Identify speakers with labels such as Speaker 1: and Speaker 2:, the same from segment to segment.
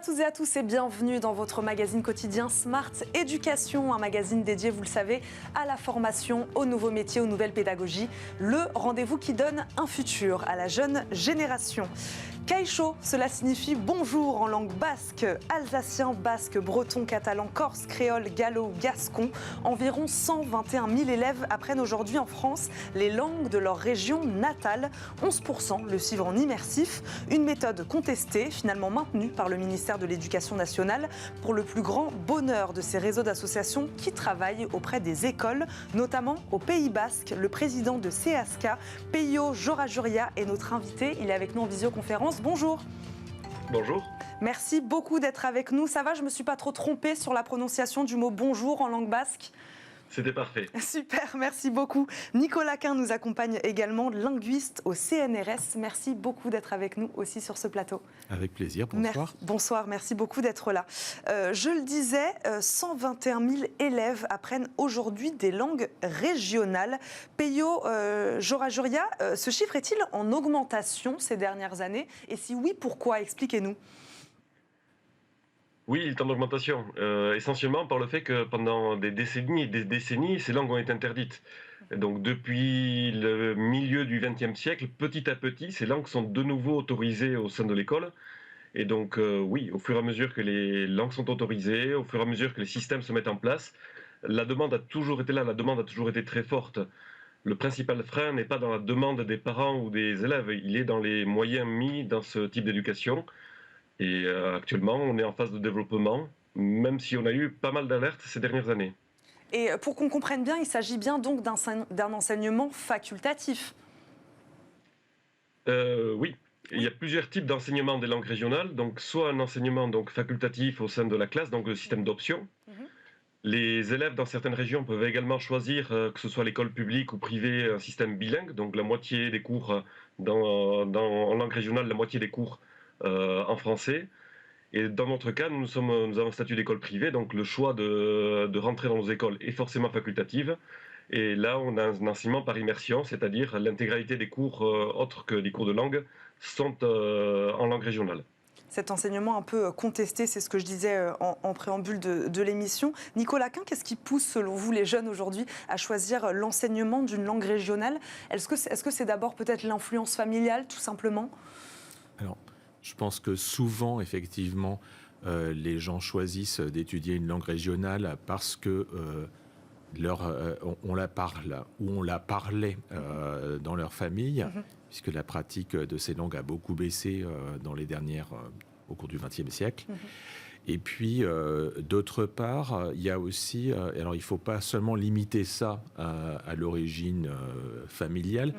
Speaker 1: à toutes et à tous et bienvenue dans votre magazine quotidien Smart Éducation, un magazine dédié, vous le savez, à la formation, aux nouveaux métiers, aux nouvelles pédagogies. Le rendez-vous qui donne un futur à la jeune génération. Kaïcho, cela signifie bonjour en langue basque, alsacien, basque, breton, catalan, corse, créole, gallo, gascon. Environ 121 000 élèves apprennent aujourd'hui en France les langues de leur région natale. 11% le suivent en immersif, une méthode contestée, finalement maintenue par le ministère de l'Éducation nationale pour le plus grand bonheur de ces réseaux d'associations qui travaillent auprès des écoles, notamment au Pays Basque. Le président de CSK, Peio Jorajuria, est notre invité. Il est avec nous en visioconférence. Bonjour.
Speaker 2: Bonjour.
Speaker 1: Merci beaucoup d'être avec nous. Ça va, je ne me suis pas trop trompée sur la prononciation du mot bonjour en langue basque?
Speaker 2: C'était parfait.
Speaker 1: Super, merci beaucoup. Nicolas Quin nous accompagne également, linguiste au CNRS. Merci beaucoup d'être avec nous aussi sur ce plateau.
Speaker 3: Avec plaisir, bonsoir.
Speaker 1: Bonsoir, merci beaucoup d'être là. Je le disais, 121 000 élèves apprennent aujourd'hui des langues régionales. Peio Jorajuria, ce chiffre est-il en augmentation ces dernières années? Et si oui, pourquoi? Expliquez-nous.
Speaker 2: Oui, il est en augmentation, essentiellement par le fait que pendant des décennies et des décennies, ces langues ont été interdites. Et donc depuis le milieu du XXe siècle, petit à petit, ces langues sont de nouveau autorisées au sein de l'école. Et donc oui, au fur et à mesure que les langues sont autorisées, au fur et à mesure que les systèmes se mettent en place, la demande a toujours été là, la demande a toujours été très forte. Le principal frein n'est pas dans la demande des parents ou des élèves, il est dans les moyens mis dans ce type d'éducation. Et actuellement, on est en phase de développement, même si on a eu pas mal d'alertes ces dernières années.
Speaker 1: Et pour qu'on comprenne bien, il s'agit bien donc d'un enseignement facultatif.
Speaker 2: Oui, il y a plusieurs types d'enseignement des langues régionales. Donc, soit un enseignement donc, facultatif au sein de la classe, donc le système d'option. Les élèves dans certaines régions peuvent également choisir, que ce soit l'école publique ou privée, un système bilingue. Donc, la moitié des cours en langue régionale, la moitié des cours en français. Et dans notre cas, nous avons un statut d'école privée, donc le choix de rentrer dans nos écoles est forcément facultatif. Et là, on a un enseignement par immersion, c'est-à-dire l'intégralité des cours autres que des cours de langue sont en langue régionale.
Speaker 1: Cet enseignement un peu contesté, c'est ce que je disais en préambule de l'émission. Nicolas Quin, qu'est-ce qui pousse, selon vous, les jeunes aujourd'hui à choisir l'enseignement d'une langue régionale? Est-ce que c'est d'abord peut-être l'influence familiale, tout simplement?
Speaker 3: Alors, je pense que souvent, effectivement, les gens choisissent d'étudier une langue régionale parce que on la parle ou on la parlait dans leur famille, puisque la pratique de ces langues a beaucoup baissé au cours du XXe siècle. Et puis, d'autre part, il y a aussi, alors il ne faut pas seulement limiter ça à l'origine familiale,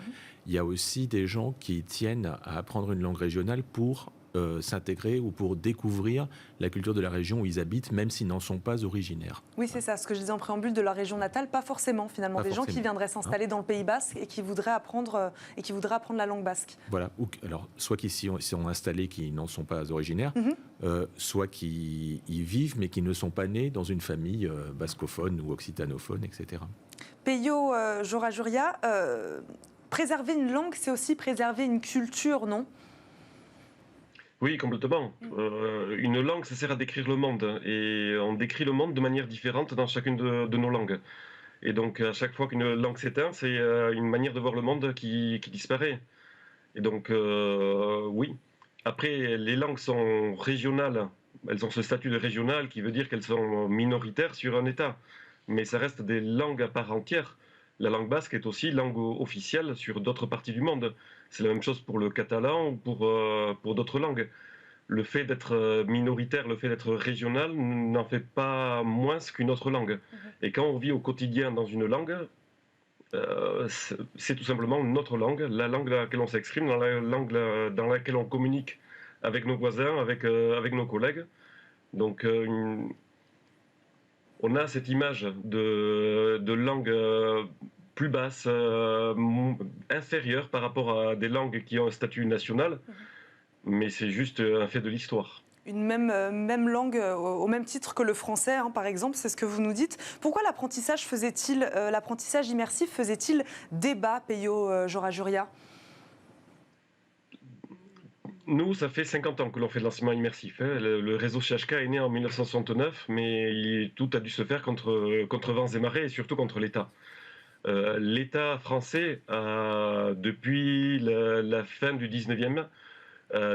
Speaker 3: il y a aussi des gens qui tiennent à apprendre une langue régionale pour s'intégrer ou pour découvrir la culture de la région où ils habitent, même s'ils n'en sont pas originaires.
Speaker 1: Oui, c'est ça, ce que je disais en préambule de la région natale, pas forcément finalement, pas des forcément. Gens qui viendraient s'installer dans le Pays Basque et qui voudraient apprendre la langue basque.
Speaker 3: Voilà, alors soit qui sont installés qui n'en sont pas originaires, soit qui y vivent mais qui ne sont pas nés dans une famille bascophone ou occitanophone, etc.
Speaker 1: Peio Jorajuria, préserver une langue, c'est aussi préserver une culture, non ?
Speaker 2: Oui, complètement. Une langue, ça sert à décrire le monde. Et on décrit le monde de manière différente dans chacune de nos langues. Et donc, à chaque fois qu'une langue s'éteint, c'est une manière de voir le monde qui disparaît. Et donc, oui. Après, les langues sont régionales. Elles ont ce statut de régional qui veut dire qu'elles sont minoritaires sur un État. Mais ça reste des langues à part entière. La langue basque est aussi langue officielle sur d'autres parties du monde. C'est la même chose pour le catalan ou pour d'autres langues. Le fait d'être minoritaire, le fait d'être régional n'en fait pas moins qu'une autre langue. Et quand on vit au quotidien dans une langue, c'est tout simplement notre langue, la langue dans laquelle on s'exprime, la langue dans laquelle on communique avec nos voisins, avec nos collègues. Donc on a cette image de langue plus basse, inférieure par rapport à des langues qui ont un statut national, mais c'est juste un fait de l'histoire.
Speaker 1: Une même langue au même titre que le français, par exemple, c'est ce que vous nous dites. Pourquoi l'apprentissage immersif faisait-il débat, Peio Jorajuria ?
Speaker 2: Nous, ça fait 50 ans que l'on fait de l'enseignement immersif, hein. Le réseau CHK est né en 1969, mais tout a dû se faire contre vents et marées, et surtout contre l'État. L'État français a, depuis la fin du 19e,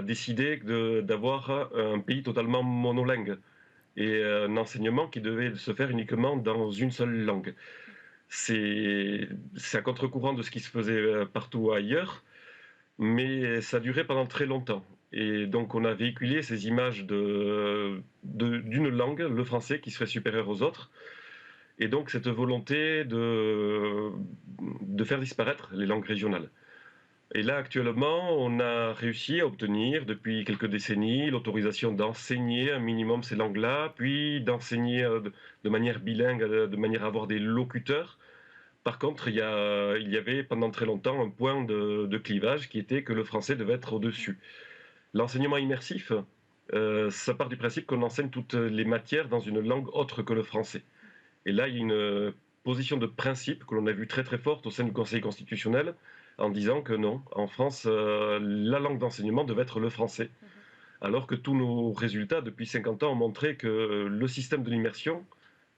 Speaker 2: décidé d'avoir un pays totalement monolingue et un enseignement qui devait se faire uniquement dans une seule langue. C'est à contre-courant de ce qui se faisait partout ailleurs, mais ça a duré pendant très longtemps. Et donc on a véhiculé ces images d'une langue, le français, qui serait supérieure aux autres. Et donc cette volonté de faire disparaître les langues régionales. Et là, actuellement, on a réussi à obtenir, depuis quelques décennies, l'autorisation d'enseigner un minimum ces langues-là, puis d'enseigner de manière bilingue, de manière à avoir des locuteurs. Par contre, il y avait pendant très longtemps un point de clivage qui était que le français devait être au-dessus. L'enseignement immersif, ça part du principe qu'on enseigne toutes les matières dans une langue autre que le français. Et là, il y a une position de principe que l'on a vue très très forte au sein du Conseil constitutionnel, en disant que non, en France, la langue d'enseignement devait être le français. Alors que tous nos résultats depuis 50 ans ont montré que le système de l'immersion,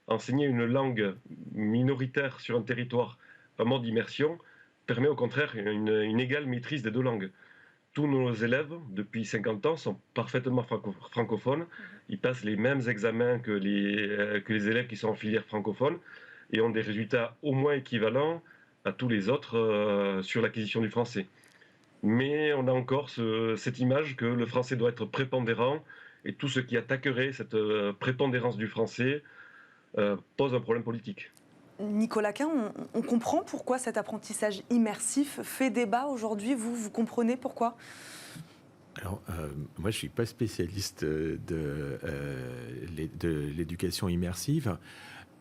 Speaker 2: enseigner une langue minoritaire sur un territoire en mode immersion, permet au contraire une égale maîtrise des deux langues. Tous nos élèves, depuis 50 ans, sont parfaitement francophones. Ils passent les mêmes examens que les élèves qui sont en filière francophone et ont des résultats au moins équivalents à tous les autres sur l'acquisition du français. Mais on a encore cette image que le français doit être prépondérant et tout ce qui attaquerait cette prépondérance du français pose un problème politique.
Speaker 1: Nicolas Quint, on comprend pourquoi cet apprentissage immersif fait débat aujourd'hui. Vous comprenez pourquoi ?
Speaker 3: Alors, moi, je ne suis pas spécialiste de l'éducation immersive.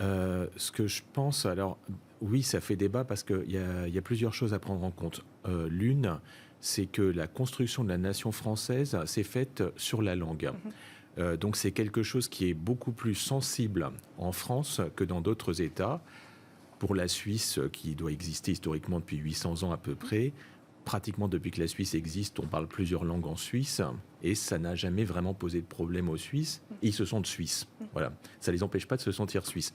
Speaker 3: Ce que je pense, alors, oui, ça fait débat parce qu'il y a plusieurs choses à prendre en compte. L'une, c'est que la construction de la nation française s'est faite sur la langue. Donc, c'est quelque chose qui est beaucoup plus sensible en France que dans d'autres États. Pour la Suisse, qui doit exister historiquement depuis 800 ans à peu près, pratiquement depuis que la Suisse existe, on parle plusieurs langues en Suisse, et ça n'a jamais vraiment posé de problème aux Suisses. Et ils se sentent Suisses. Voilà. Ça ne les empêche pas de se sentir Suisses.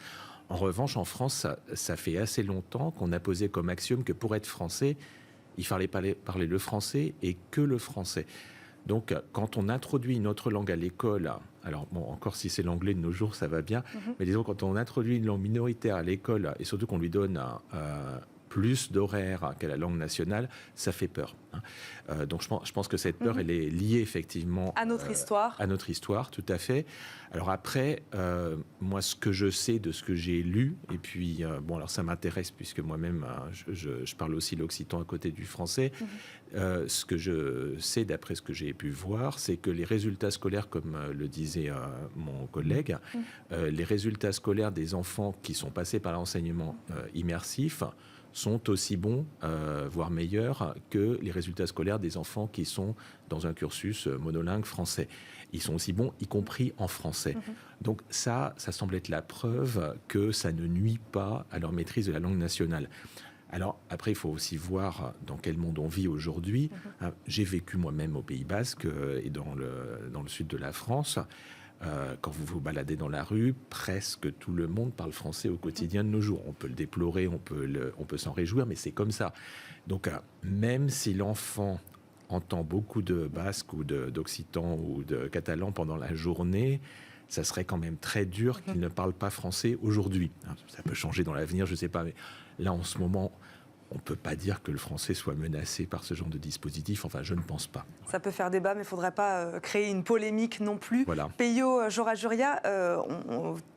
Speaker 3: En revanche, en France, ça fait assez longtemps qu'on a posé comme axiome que pour être français, il fallait parler le français et que le français. Donc, quand on introduit une autre langue à l'école, alors bon, encore si c'est l'anglais de nos jours, ça va bien, mais disons quand on introduit une langue minoritaire à l'école, et surtout qu'on lui donne plus d'horaires qu'à la langue nationale, ça fait peur. Donc je pense que cette peur, elle est liée effectivement
Speaker 1: à notre histoire.
Speaker 3: À notre histoire, tout à fait. Alors après, moi, ce que je sais de ce que j'ai lu, et puis, bon, alors ça m'intéresse puisque moi-même, je parle aussi l'occitan à côté du français. Ce que je sais, d'après ce que j'ai pu voir, c'est que les résultats scolaires, comme le disait mon collègue, les résultats scolaires des enfants qui sont passés par l'enseignement immersif sont aussi bons, voire meilleurs, que les résultats scolaires des enfants qui sont dans un cursus monolingue français. Ils sont aussi bons, y compris en français. Donc ça semble être la preuve que ça ne nuit pas à leur maîtrise de la langue nationale. Alors après, il faut aussi voir dans quel monde on vit aujourd'hui. J'ai vécu moi-même au Pays Basque et dans le sud de la France. Quand vous vous baladez dans la rue, presque tout le monde parle français au quotidien de nos jours. On peut le déplorer, on peut s'en réjouir, mais c'est comme ça. Donc, même si l'enfant entend beaucoup de basque ou d'occitan ou de catalan pendant la journée, ça serait quand même très dur qu'il ne parle pas français aujourd'hui. Ça peut changer dans l'avenir, je ne sais pas, mais là, en ce moment, on ne peut pas dire que le français soit menacé par ce genre de dispositif. Enfin, je ne pense pas.
Speaker 1: Ça peut faire débat, mais il ne faudrait pas créer une polémique non plus.
Speaker 3: Voilà.
Speaker 1: Peyo Jorajuria,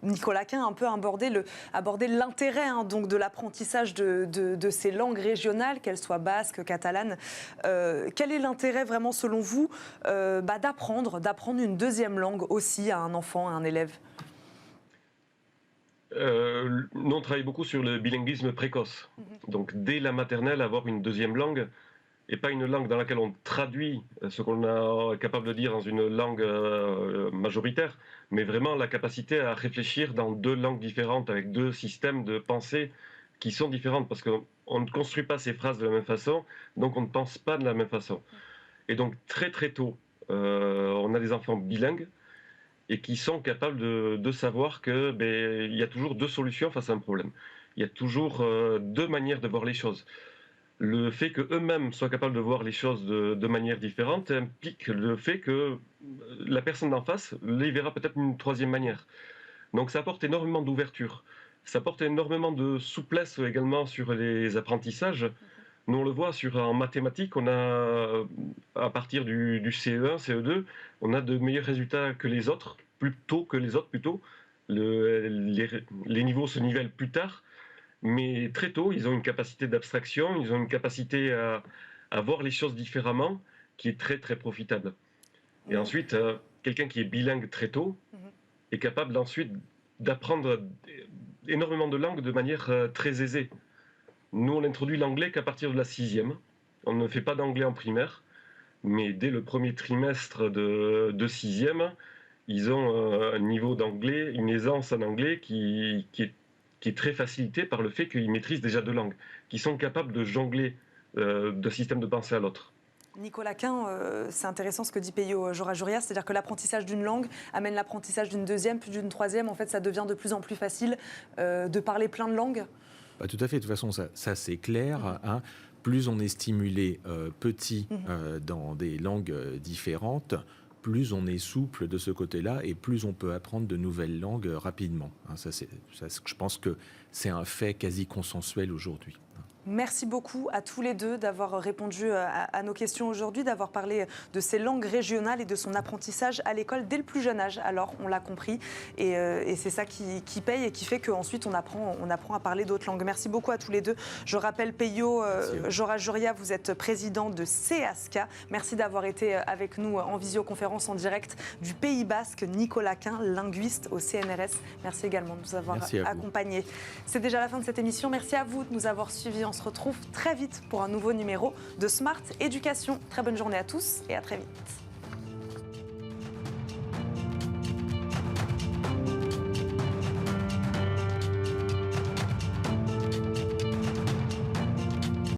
Speaker 1: Nicolas Quint a un peu abordé l'intérêt donc de l'apprentissage de ces langues régionales, qu'elles soient basques, catalanes. Quel est l'intérêt vraiment, selon vous, d'apprendre une deuxième langue aussi à un enfant, à un élève ?
Speaker 2: Nous, on travaille beaucoup sur le bilinguisme précoce. Donc, dès la maternelle, avoir une deuxième langue, et pas une langue dans laquelle on traduit ce qu'on est capable de dire dans une langue majoritaire, mais vraiment la capacité à réfléchir dans deux langues différentes, avec deux systèmes de pensée qui sont différentes, parce qu'on ne construit pas ces phrases de la même façon, donc on ne pense pas de la même façon. Et donc, très très tôt, on a des enfants bilingues et qui sont capables de savoir que il y a toujours deux solutions face à un problème. Il y a toujours deux manières de voir les choses. Le fait qu'eux-mêmes soient capables de voir les choses de manière différente implique le fait que la personne d'en face les verra peut-être d'une troisième manière. Donc ça apporte énormément d'ouverture. Ça apporte énormément de souplesse également sur les apprentissages. Nous, on le voit en mathématiques, on a, à partir du CE1, CE2, on a de meilleurs résultats que les autres, plus tôt que les autres plutôt. Les niveaux se nivellent plus tard, mais très tôt, ils ont une capacité d'abstraction, ils ont une capacité à voir les choses différemment, qui est très très profitable. Et ensuite, quelqu'un qui est bilingue très tôt est capable ensuite d'apprendre énormément de langues de manière très aisée. Nous, on introduit l'anglais qu'à partir de la 6e. On ne fait pas d'anglais en primaire, mais dès le premier trimestre de 6e, ils ont un niveau d'anglais, une aisance en anglais qui est très facilitée par le fait qu'ils maîtrisent déjà deux langues, qu'ils sont capables de jongler d'un système de pensée à l'autre.
Speaker 1: Nicolas Quin, c'est intéressant ce que dit Peyo Jorajuria, c'est-à-dire que l'apprentissage d'une langue amène l'apprentissage d'une deuxième, puis d'une troisième. En fait, ça devient de plus en plus facile de parler plein de langues.
Speaker 3: Tout à fait, de toute façon, ça c'est clair. Hein. Plus on est stimulé petit dans des langues différentes, plus on est souple de ce côté-là et plus on peut apprendre de nouvelles langues rapidement. Hein, je pense que c'est un fait quasi consensuel aujourd'hui.
Speaker 1: Merci beaucoup à tous les deux d'avoir répondu à nos questions aujourd'hui, d'avoir parlé de ces langues régionales et de son apprentissage à l'école dès le plus jeune âge. Alors, on l'a compris, et c'est ça qui paye et qui fait qu'ensuite on apprend à parler d'autres langues. Merci beaucoup à tous les deux. Je rappelle, Peyo Jorajuria, vous êtes président de CEASCA. Merci d'avoir été avec nous en visioconférence en direct du Pays Basque. Nicolas Quin, linguiste au CNRS. Merci également de nous avoir accompagnés. C'est déjà la fin de cette émission. Merci à vous de nous avoir suivis. On se retrouve très vite pour un nouveau numéro de Smart Éducation. Très bonne journée à tous et à très vite.